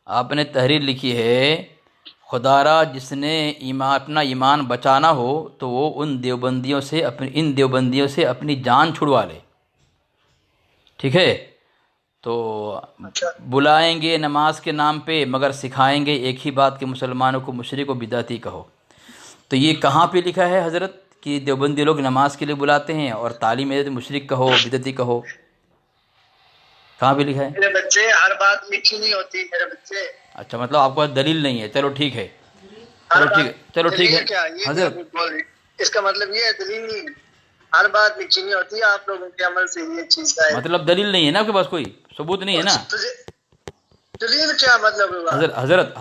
آپ نے تحریر لکھی ہے، خدا را جس نے اپنا ایمان بچانا ہو تو وہ ان دیوبندیوں سے اپنی جان چھڑوا لے، ٹھیک ہے؟ تو اچھا بلائیں گے نماز کے نام پہ مگر سکھائیں گے ایک ہی بات کہ مسلمانوں کو مشرک و بدعتی کہو۔ تو یہ کہاں پہ لکھا ہے حضرت کہ دیوبندی لوگ نماز کے لیے بلاتے ہیں اور تعلیم ہے مشرک کہو بدعتی کہو؟ کہاں پہ لکھا ہے؟ میرے بچے، ہر بات میٹھی نہیں ہوتی میرے بچے، اچھا، مطلب آپ کو دلیل نہیں ہے، چلو ٹھیک ہے، ہر چلو ٹھیک بات ہے، چلو ٹھیک ہے دلیل کیا یہ کیا حضرت۔ بول رہی؟ اس کا مطلب یہ ہے دلیل نہیں، ہر بات میٹھی نہیں ہوتی، آپ لوگوں کے عمل سے یہ چیز کا ہے۔ مطلب دلیل نہیں ہے نا آپ کے پاس، کوئی ثبوت نہیں ہے نا؟ تجھے دلیل کیا مطلب ہوا؟ حضرت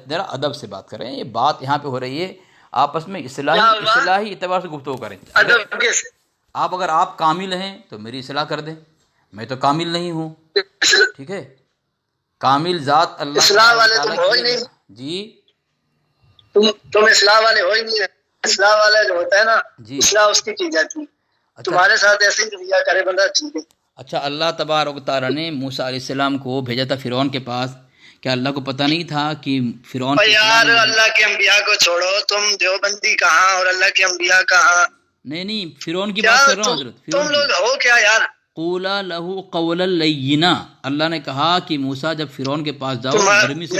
ذرا ادب سے بات کریں، یہ بات یہاں پہ ہو رہی ہے، آپس میں کیا ہوا؟ اصلاحی اعتبار سے گفتگو کریں۔ ادب کیسے؟ اگر آپ کامل ہیں تو میری اصلاح کر دیں، میں تو کامل نہیں ہوں، ٹھیک ہے؟ کامل ذات اللہ اصلاح والے تعالیٰ تم ہو کی ہی نہیں، جی تم اصلاح والے ہو ہی نہیں، اصلاح والا جو ہوتا ہے نا، جی اصلاح اس کی جاتی ہے، اچھا تمہارے ساتھ ایسے ہی رویہ کرے بندہ ٹھیک ہے۔ اچھا، اللہ تبارک و تعالیٰ نے موسیٰ علیہ السلام کو بھیجا تھا فرعون کے پاس، کیا اللہ کو پتہ نہیں تھا کہ فرعون اور کی یار اسلام؟ اللہ کے انبیاء کو چھوڑو، تم دیوبندی کہاں اور اللہ کے انبیاء کہاں؟ نہیں فرعون کی کیا بات کر رہا ہوں حضرت، تم فرعون کی۔ لوگ ہو کیا یار؟ قولا لہو قولا لینا، اللہ نے کہا کہ موسیٰ جب فرعون کے پاس جاؤ گرمی سے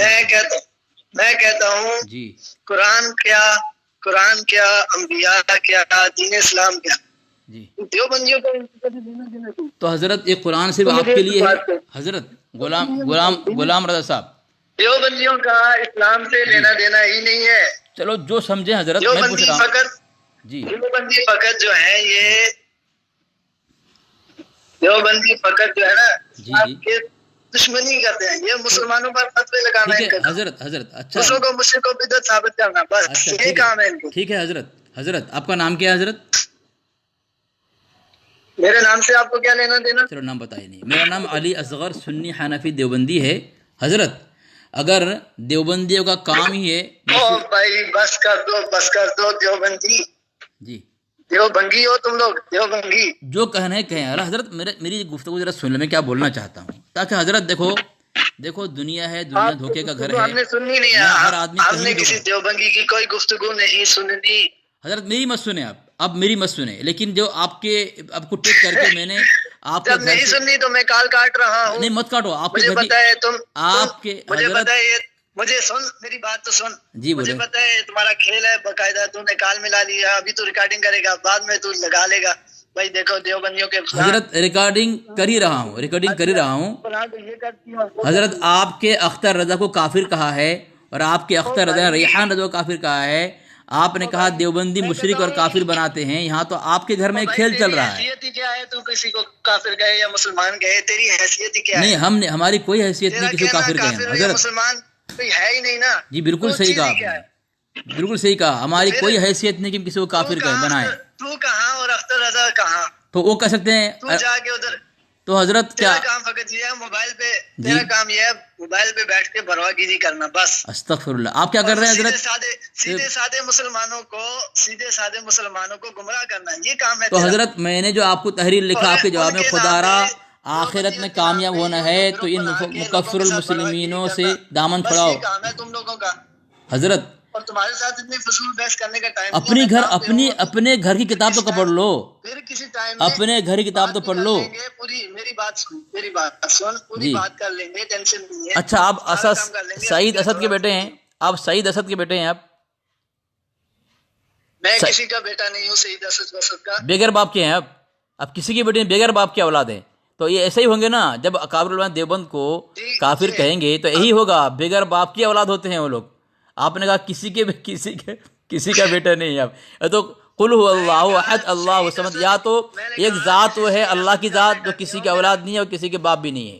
میں کہتا ہوں جی قرآن کیا، انبیاء کیا، دین اسلام کیا، جی دیوبندیوں کو کبھی لینا دینا نہیں۔ تو حضرت یہ قرآن صرف تم آپ مجھے کے ایک لیے ہے؟ بات کہو، حضرت غلام رضا صاحب دیوبندیوں کا اسلام سے لینا دینا ہی نہیں ہے۔ چلو جو سمجھے حضرت، میں پوچھ رہا ہوں جی دیوبندی فقط جو ہے یہ دیوبندی فقط جو ہے نا جی آپ کے دشمنی کرتے ہیں، یہ مسلمانوں پر فتوے لگانا ٹھیک ان ہے کا، حضرت اچھا دوسروں کو مشرک و بدعت ثابت کرنا، بس اچھا یہ ٹھیک کام ہے ان کو۔ ٹھیک ہے حضرت آپ کا نام کیا ہے حضرت؟ میرے نام سے آپ کو کیا لینا دینا؟ چلو نام بتائیے نہیں، میرا نام علی اصغر سنی حنفی دیوبندی ہے حضرت۔ اگر دیوبندیوں کا کام ہی ہے او بھائی بس کر دو دیوبندی، جی دیوبندی ہو تم لوگ، دیوبندی۔ جو کہنا ہے کہیں، اللہ حضرت میری گفتگو ذرا سن لیں، میں کیا بولنا چاہتا ہوں تاکہ حضرت دیکھو دنیا ہے، دنیا دھوکے کا گھر ہے، ہم نے سننی نہیں ہر آدمی ہم کہیں نے بھی کسی دیوبندی کی کوئی گفتگو نہیں سننی۔ حضرت میری مت سنیں، آپ میری مت سنیں، لیکن جو آپ کو ٹیک کر کے میں نے آپ کے جب گھر نہیں سے سننی تو میں کال کاٹ رہا ہوں۔ نہیں مت کاٹو، آپ کے مجھے گھر کی پتا ہے آپ کے مجھے حضرت پتا ہے یہ، مجھے سن میری بات تو سن، جی مجھے بولے پتا ہے تمہارا کھیل ہے باقاعدہ، تو نے کال ملا لیا، ابھی تو ریکارڈنگ کرے گا، بعد میں تو لگا لے گا بھائی دیکھو دیوبندیوں کے حضرت ریکارڈنگ کر ہی رہا ہوں حضرت۔ آپ کے اختر رضا کو کافر کہا ہے اور آپ کے اختر رضا ریحان رضا کو کافر کہا ہے، آپ نے کہا دیوبندی مشرک اور کافر بناتے ہیں، یہاں تو آپ کے گھر میں ایک کھیل چل رہا ہے۔ حیثیت ہی کیا ہے؟ تو کسی کو کافر کہے یا مسلمان کہے، تیری حیثیت ہی کیا ہے؟ نہیں ہماری کوئی حیثیت تیرا نہیں کسی کو کہنا کافر کہیں کافر ہو یا حضرت۔ مسلمان کوئی ہے ہی نہیں نا، جی بالکل تو صحیح چیز کہا ہی آپ کیا نے، ہے؟ بالکل صحیح کہا، ہماری پھر کوئی حیثیت نہیں کہ ہم کسی کو کافر کہیں بنائیں۔ تو کہاں اور اختر رضا کہاں؟ تو وہ کہہ سکتے ہیں تو جا کے ادھر، تو حضرت کیا تیرا کام فقط یہ ہے موبائل پہ، جی تیرا کام یہ ہے موبائل پہ بیٹھ کے بھروا گیری کرنا، بس۔ استغفر اللہ، آپ کیا کر رہے ہیں حضرت؟ سیدھے سادے مسلمانوں کو گمراہ کرنا، یہ کام ہے تو تیرا۔ حضرت میں نے جو آپ کو تحریر لکھا آپ کے جواب میں، ان کے خدا نام را پہ، آخرت میں دیوبندیوں کے نام کامیاب پہ ہونا یہ ہے گروپ تو ان بنا کے لوگوں مکفر کے ساتھ بھروا گیری المسلمینوں سے کرنا، دامن بس چھڑاؤ یہ کام ہے تم لوگوں کا۔ حضرت۔ اور تمہارے ساتھ اتنی فضول بحث کرنے کا ٹائم نہیں ہے، میں کام پہ ہوں۔ اپنے گھر کی کتاب تو پڑھ لو، پھر کسی ٹائم میں اپنے گھر کی کتاب تو بات بھی پڑھ کر لو لیں گے، پوری میری بات سن، پوری جی۔ بات کر لیں گے، ٹینشن نہیں ہے، اچھا آپ سارا کام کر لیں گے۔ سعید اسد کے بیٹے ہیں، آپ سعید اسد کے بیٹے ہیں آپ؟ میں کسی کا بیٹا نہیں ہوں، سعید اسد وسد کا۔ بغیر باپ کے ہیں آپ کسی کے بیٹے ہیں، بغیر باپ کے اولاد ہیں، تو یہ ایسے ہی ہوں گے نا، جب اکابر علماء دیوبند کو کافر کہیں گے تو یہی ہوگا، بغیر باپ کی اولاد ہوتے ہیں وہ لوگ۔ آپ نے کہا کسی کا بیٹا نہیں ہے آپ، تو قل هو اللہ احد اللہ الصمد، یا تو ایک ذات وہ ہے اللہ کی ذات جو کسی کی اولاد نہیں ہے اور کسی کے باپ بھی نہیں ہے،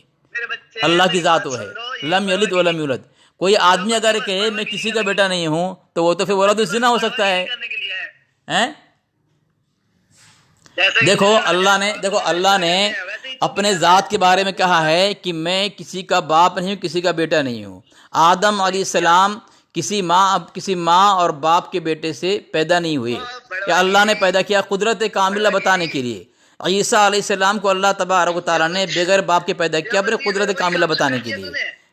اللہ کی ذات وہ ہے، لم یلد ولم یولد۔ کوئی آدمی اگر کہے میں کسی کا بیٹا نہیں ہوں تو وہ تو پھر ولد الزنا ہو سکتا ہے۔ دیکھو اللہ نے اپنے ذات کے بارے میں کہا ہے کہ میں کسی کا باپ نہیں ہوں، کسی کا بیٹا نہیں ہوں۔ آدم علیہ السلام کسی ماں اور باپ کے بیٹے سے پیدا نہیں ہوئے، کہ اللہ نے پیدا کیا قدرت کاملہ بتانے کے لیے۔ عیسیٰ علیہ السلام کو اللہ تبارک و تعالیٰ نے بغیر باپ کے پیدا کیا اپنے قدرت کاملہ بتانے کے لیے،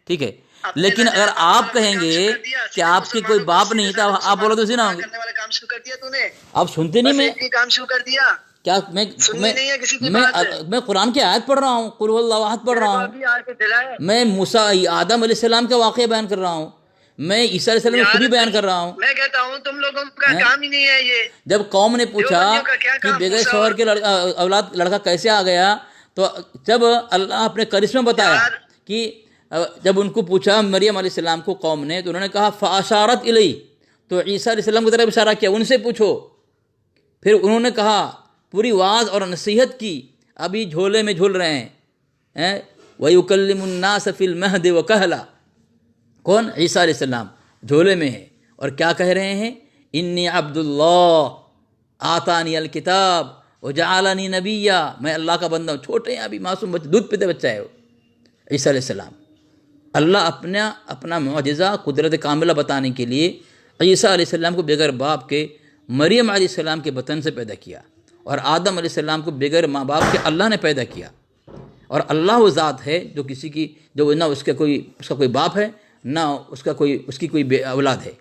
ٹھیک ہے۔ لیکن اگر آپ کہیں گے کہ آپ کی کوئی باپ نہیں تھا، آپ بولو تو اسی نہ ہوں گے. کرنے والا کام شروع کر دیا تو نے، آپ سنتے نہیں. میں ایک ہی کام شروع کر دیا، کیا سننی نہیں ہے کسی کی بات. میں قرآن کی آیت پڑھ رہا ہوں، قل هو اللہ احد پڑھ رہا ہوں. ابھی آ کے دلائے میں موسیٰ آدم علیہ السلام کا واقعہ بیان کر رہا ہوں. میں عیسیٰ علیہ السلام کو خود بھی بیان کر رہا ہوں. میں کہتا ہوں تم لوگوں کا کام ہی نہیں ہے یہ. جب قوم نے پوچھا دیوبندیوں کا کیا کہ کام بغیر موسیٰ شوہر کے اولاد لڑکا کیسے آ گیا، تو جب اللہ اپنے کرشمہ بتایا کہ جب ان کو پوچھا مریم علیہ السلام کو قوم نے، تو انہوں نے کہا فاشارت الی، تو عیسیٰ علیہ السلام کی طرف اشارہ کیا، ان سے پوچھو. پھر انہوں نے کہا، پوری واعظ اور نصیحت کی، ابھی جھولے میں جھول رہے ہیں. وَيُكَلِّمُ النَّاسَ فِي الْمَهْدِ وَكَهْلًا، کون؟ عیسیٰ علیہ السلام جھولے میں ہے، اور کیا کہہ رہے ہیں؟ انی عبد اللہ آتانی الکتاب وجعلنی نبیا، میں اللہ کا بندہ ہوں. چھوٹے ہیں ابھی، معصوم بچے، دودھ پیتے بچہ ہے وہ عیسیٰ علیہ السلام. اللہ اپنا معجزہ قدرت کاملہ بتانے کے لیے عیسیٰ علیہ السلام کو بغیر باپ کے مریم علیہ السلام کے بطن سے پیدا کیا، اور آدم علیہ السلام کو بغیر ماں باپ کے اللہ نے پیدا کیا. اور اللہ وہ ذات ہے جو کسی کی، جو نہ اس کا کوئی باپ ہے، نہ اس کی کوئی اولاد ہے.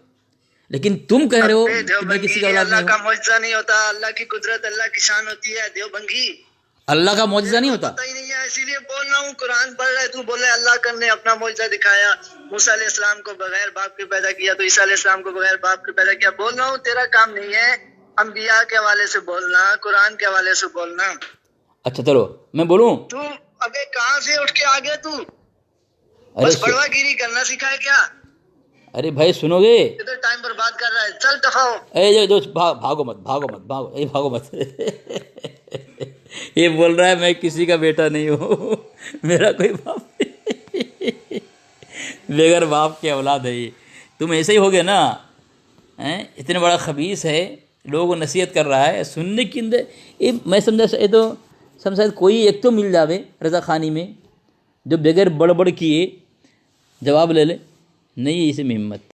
لیکن تم کہہ رہے ہو کہ میں کسی کا اولاد نہیں اللہ کا ہوں. معجزہ نہیں ہوتا، اللہ کی قدرت، اللہ کی شان ہوتی ہے. دیوبندی اللہ کا معجزہ نہیں ہوتا. پتہ ہی نہیں ہے، اسی لیے بول رہا ہوں. قرآن پڑھ رہے تو بول رہے اللہ کرنے اپنا معجزہ دکھایا. موسیٰ علیہ السلام کو بغیر باپ کے پیدا کیا، تو عیسیٰ علیہ السلام کو بغیر باپ کے پیدا کیا. بول رہا ہوں تیرا کام نہیں ہے انبیاء کے حوالے سے بولنا، قرآن کے حوالے سے بولنا. اچھا چلو میں بولوں. تو ابے کہاں سے اٹھ کے آ گیا تو؟ بس بڑوا گیری کرنا سکھا ہے کیا؟ ارے بھائی سنو گے، ادھر ٹائم پر بات کر رہا ہے، چل دفعہ ہو. بھاگو مت. یہ بول رہا ہے میں کسی کا بیٹا نہیں ہوں، میرا کوئی باپ نہیں، بغیر باپ کے اولاد ہے یہ. تم ایسے ہی ہوگے نا. اتنا بڑا خبیث ہے، لوگوں کو نصیحت کر رہا ہے، سننے کی میں سمجھا کوئی ایک تو مل جاوے رضا خانی میں جو بغیر بڑبڑ کیے جواب لے لے. نہیں، اسے میں ہمت